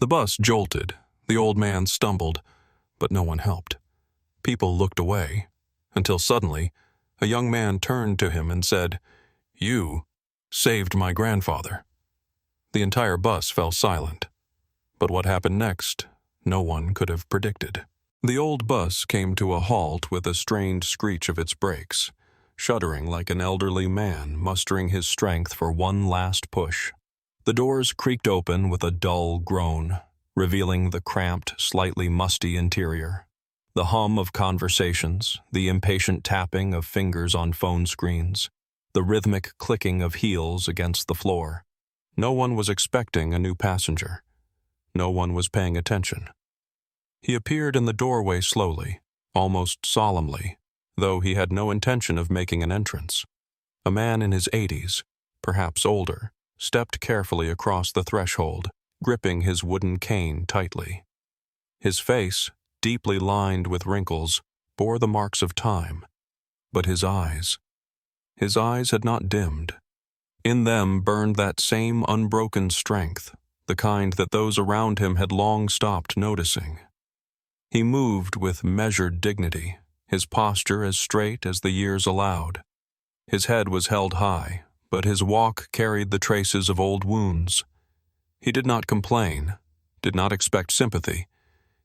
The bus jolted. The old man stumbled, but no one helped. People looked away, until suddenly a young man turned to him and said, "You saved my grandfather." The entire bus fell silent, but what happened next, no one could have predicted. The old bus came to a halt with a strained screech of its brakes, shuddering like an elderly man mustering his strength for one last push. The doors creaked open with a dull groan, revealing the cramped, slightly musty interior. The hum of conversations, the impatient tapping of fingers on phone screens, the rhythmic clicking of heels against the floor. No one was expecting a new passenger. No one was paying attention. He appeared in the doorway slowly, almost solemnly, though he had no intention of making an entrance. A man in his 80s, perhaps older, stepped carefully across the threshold, gripping his wooden cane tightly. His face, deeply lined with wrinkles, bore the marks of time, but his eyes had not dimmed. In them burned that same unbroken strength, the kind that those around him had long stopped noticing. He moved with measured dignity, his posture as straight as the years allowed. His head was held high, but his walk carried the traces of old wounds. He did not complain, did not expect sympathy.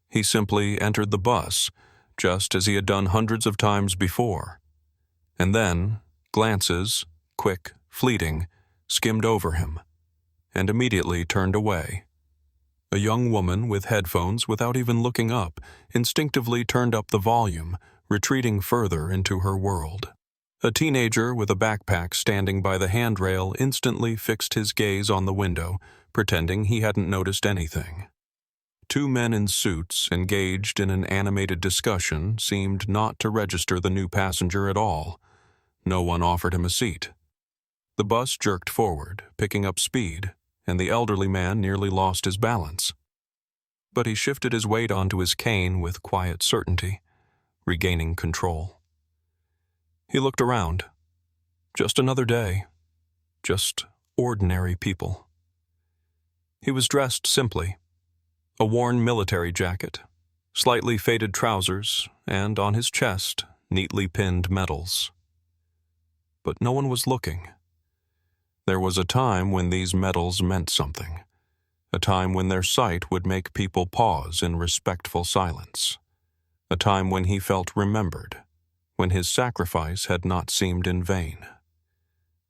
He simply entered the bus, just as he had done hundreds of times before. And then, glances, quick, fleeting, skimmed over him, and immediately turned away. A young woman with headphones, without even looking up, instinctively turned up the volume, retreating further into her world. A teenager with a backpack standing by the handrail instantly fixed his gaze on the window, pretending he hadn't noticed anything. Two men in suits, engaged in an animated discussion, seemed not to register the new passenger at all. No one offered him a seat. The bus jerked forward, picking up speed, and the elderly man nearly lost his balance. But he shifted his weight onto his cane with quiet certainty, regaining control. He looked around. Just another day. Just ordinary people. He was dressed simply. A worn military jacket, slightly faded trousers, and on his chest, neatly pinned medals. But no one was looking. There was a time when these medals meant something, a time when their sight would make people pause in respectful silence, a time when he felt remembered, when his sacrifice had not seemed in vain.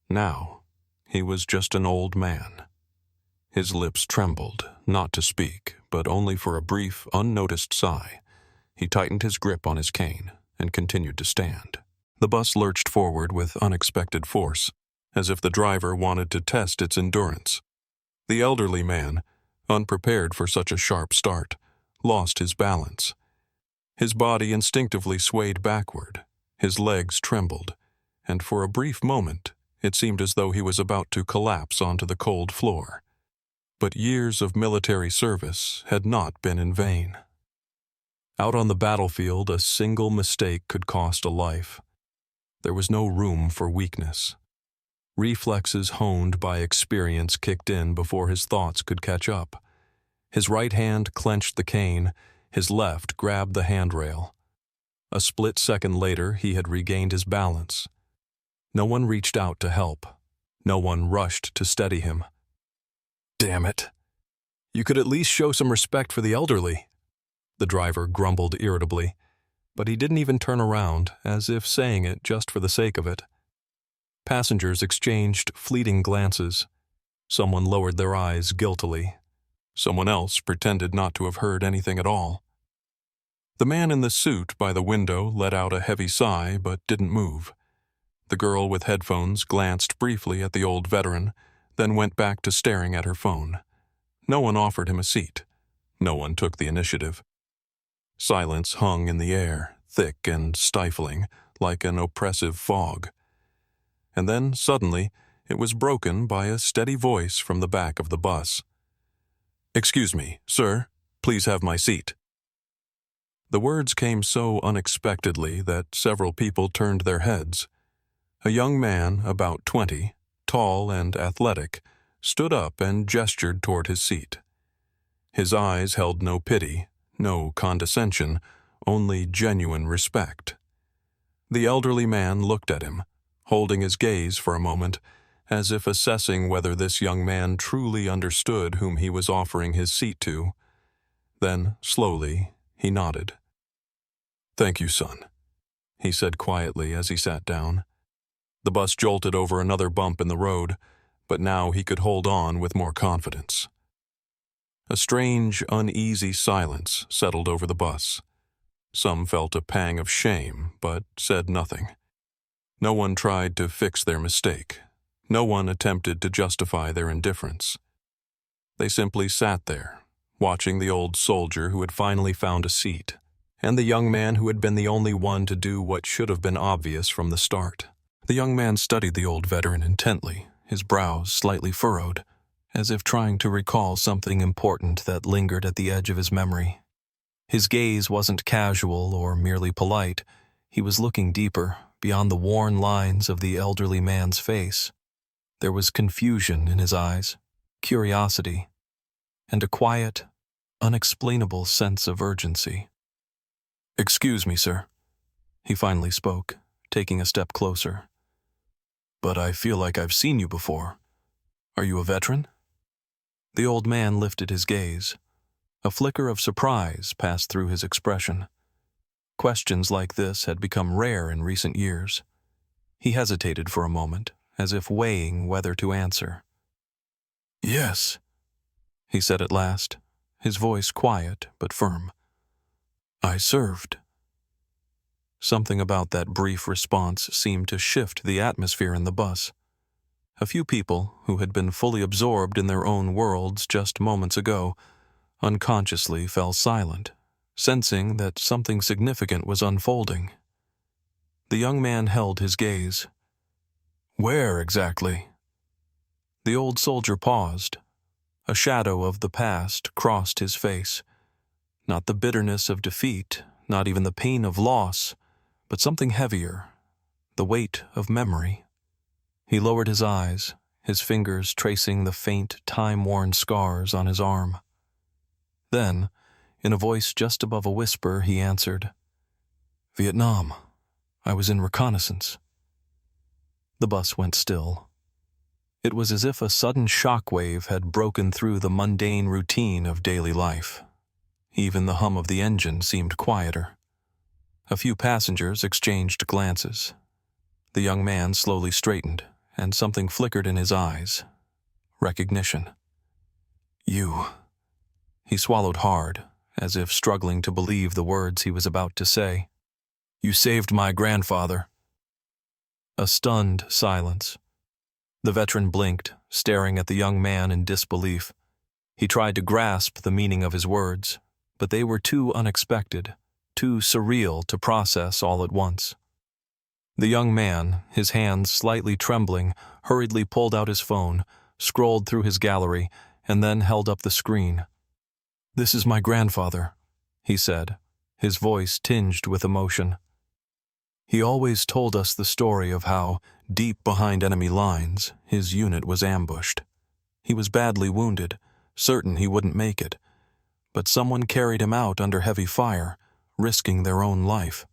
Now, he was just an old man. His lips trembled, not to speak, but only for a brief, unnoticed sigh. He tightened his grip on his cane and continued to stand. The bus lurched forward with unexpected force, as if the driver wanted to test its endurance. The elderly man, unprepared for such a sharp start, lost his balance. His body instinctively swayed backward, his legs trembled, and for a brief moment it seemed as though he was about to collapse onto the cold floor. But years of military service had not been in vain. Out on the battlefield, a single mistake could cost a life. There was no room for weakness. Reflexes honed by experience kicked in before his thoughts could catch up. His right hand clenched the cane, his left grabbed the handrail. A split second later, he had regained his balance. No one reached out to help. No one rushed to steady him. "Damn it. You could at least show some respect for the elderly," the driver grumbled irritably, but he didn't even turn around, as if saying it just for the sake of it. Passengers exchanged fleeting glances. Someone lowered their eyes guiltily. Someone else pretended not to have heard anything at all. The man in the suit by the window let out a heavy sigh but didn't move. The girl with headphones glanced briefly at the old veteran, then went back to staring at her phone. No one offered him a seat. No one took the initiative. Silence hung in the air, thick and stifling, like an oppressive fog. And then, suddenly, it was broken by a steady voice from the back of the bus. "Excuse me, sir. Please have my seat." The words came so unexpectedly that several people turned their heads. A young man, about 20, tall and athletic, stood up and gestured toward his seat. His eyes held no pity, no condescension, only genuine respect. The elderly man looked at him, holding his gaze for a moment, as if assessing whether this young man truly understood whom he was offering his seat to. Then, slowly, he nodded. "Thank you, son," he said quietly as he sat down. The bus jolted over another bump in the road, but now he could hold on with more confidence. A strange, uneasy silence settled over the bus. Some felt a pang of shame, but said nothing. No one tried to fix their mistake. No one attempted to justify their indifference. They simply sat there, watching the old soldier who had finally found a seat, and the young man who had been the only one to do what should have been obvious from the start. The young man studied the old veteran intently, his brows slightly furrowed, as if trying to recall something important that lingered at the edge of his memory. His gaze wasn't casual or merely polite. He was looking deeper, beyond the worn lines of the elderly man's face. There was confusion in his eyes, curiosity, and a quiet, unexplainable sense of urgency. "Excuse me, sir," he finally spoke, taking a step closer. "But I feel like I've seen you before. Are you a veteran?" The old man lifted his gaze. A flicker of surprise passed through his expression. Questions like this had become rare in recent years. He hesitated for a moment, as if weighing whether to answer. "Yes," he said at last, his voice quiet but firm. "I served." Something about that brief response seemed to shift the atmosphere in the bus. A few people, who had been fully absorbed in their own worlds just moments ago, unconsciously fell silent, sensing that something significant was unfolding. The young man held his gaze. "Where exactly?" The old soldier paused. A shadow of the past crossed his face. Not the bitterness of defeat, not even the pain of loss, but something heavier, the weight of memory. He lowered his eyes, his fingers tracing the faint, time-worn scars on his arm. Then, in a voice just above a whisper, he answered, "Vietnam. I was in reconnaissance." The bus went still. It was as if a sudden shockwave had broken through the mundane routine of daily life. Even the hum of the engine seemed quieter. A few passengers exchanged glances. The young man slowly straightened, and something flickered in his eyes. Recognition. "You." He swallowed hard, as if struggling to believe the words he was about to say. "You saved my grandfather." A stunned silence. The veteran blinked, staring at the young man in disbelief. He tried to grasp the meaning of his words, but they were too unexpected, too surreal to process all at once. The young man, his hands slightly trembling, hurriedly pulled out his phone, scrolled through his gallery, and then held up the screen. "This is my grandfather," he said, his voice tinged with emotion. "He always told us the story of how, deep behind enemy lines, his unit was ambushed. He was badly wounded, certain he wouldn't make it, but someone carried him out under heavy fire, risking their own life.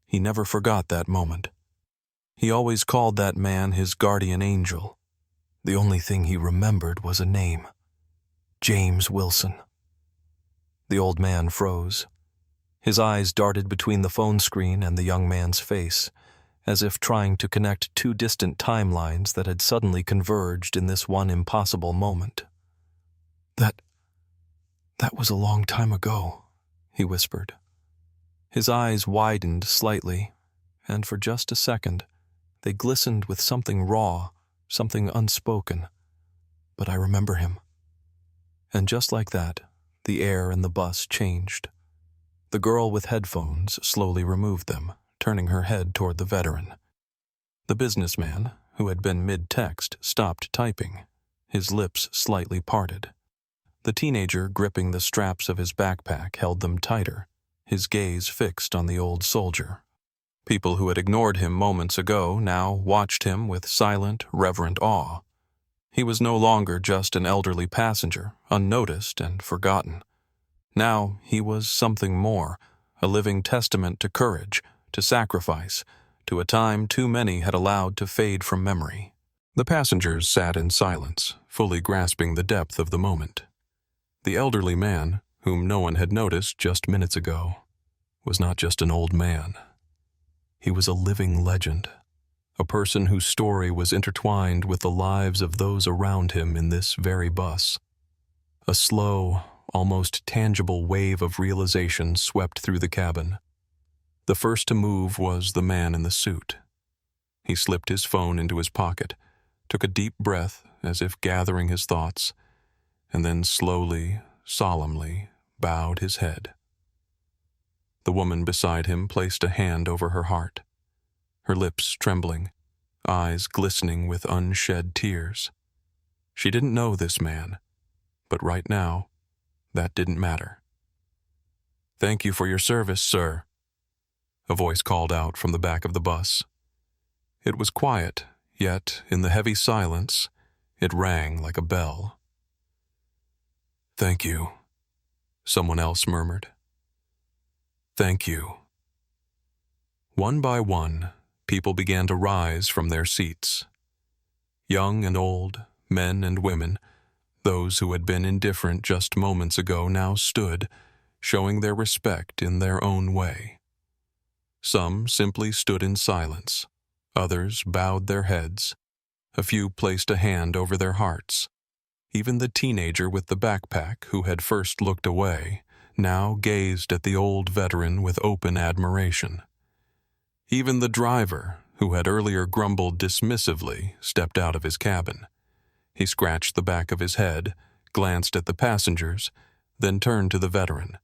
He never forgot that moment. He always called that man his guardian angel. The only thing he remembered was a name: James Wilson." The old man froze. His eyes darted between the phone screen and the young man's face, as if trying to connect two distant timelines that had suddenly converged in this one impossible moment. That was a long time ago," he whispered. His eyes widened slightly, and for just a second, they glistened with something raw, something unspoken. "But I remember him." And just like that, the air in the bus changed. The girl with headphones slowly removed them, turning her head toward the veteran. The businessman, who had been mid-text, stopped typing, his lips slightly parted. The teenager gripping the straps of his backpack held them tighter, his gaze fixed on the old soldier. People who had ignored him moments ago now watched him with silent, reverent awe. He was no longer just an elderly passenger, unnoticed and forgotten. Now he was something more, a living testament to courage, to sacrifice, to a time too many had allowed to fade from memory. The passengers sat in silence, fully grasping the depth of the moment. The elderly man, whom no one had noticed just minutes ago, was not just an old man. He was a living legend, a person whose story was intertwined with the lives of those around him in this very bus. A slow, almost tangible wave of realization swept through the cabin. The first to move was the man in the suit. He slipped his phone into his pocket, took a deep breath as if gathering his thoughts, and then slowly, solemnly bowed his head. The woman beside him placed a hand over her heart, her lips trembling, eyes glistening with unshed tears. She didn't know this man, but right now, that didn't matter. "Thank you for your service, sir," a voice called out from the back of the bus. It was quiet, yet in the heavy silence, it rang like a bell. "Thank you," someone else murmured. "Thank you." One by one, people began to rise from their seats. Young and old, men and women, those who had been indifferent just moments ago now stood, showing their respect in their own way. Some simply stood in silence, others bowed their heads, a few placed a hand over their hearts. Even the teenager with the backpack, who had first looked away, now gazed at the old veteran with open admiration. Even the driver, who had earlier grumbled dismissively, stepped out of his cabin. He scratched the back of his head, glanced at the passengers, then turned to the veteran.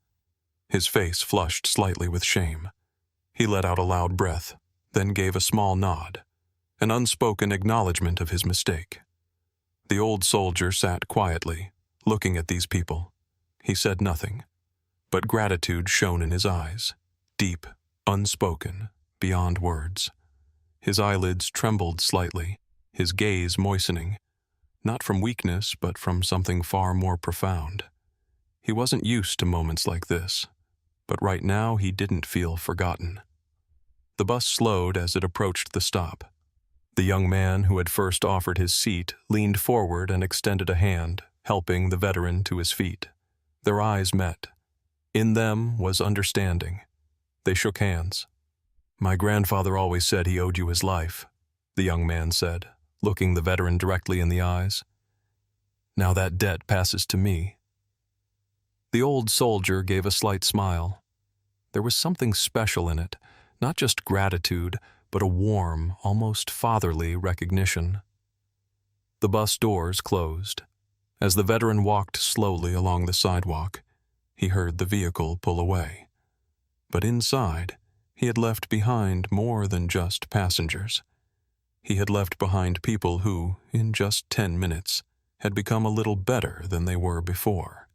His face flushed slightly with shame. He let out a loud breath, then gave a small nod, an unspoken acknowledgement of his mistake. The old soldier sat quietly, looking at these people. He said nothing, but gratitude shone in his eyes, deep, unspoken, beyond words. His eyelids trembled slightly, his gaze moistening, not from weakness but from something far more profound. He wasn't used to moments like this, but right now he didn't feel forgotten. The bus slowed as it approached the stop. The young man who had first offered his seat leaned forward and extended a hand, helping the veteran to his feet. Their eyes met. In them was understanding. They shook hands. "My grandfather always said he owed you his life," the young man said, looking the veteran directly in the eyes. "Now that debt passes to me." The old soldier gave a slight smile. There was something special in it, not just gratitude, but a warm, almost fatherly recognition. The bus doors closed. As the veteran walked slowly along the sidewalk, he heard the vehicle pull away. But inside, he had left behind more than just passengers. He had left behind people who, in just 10 minutes, had become a little better than they were before.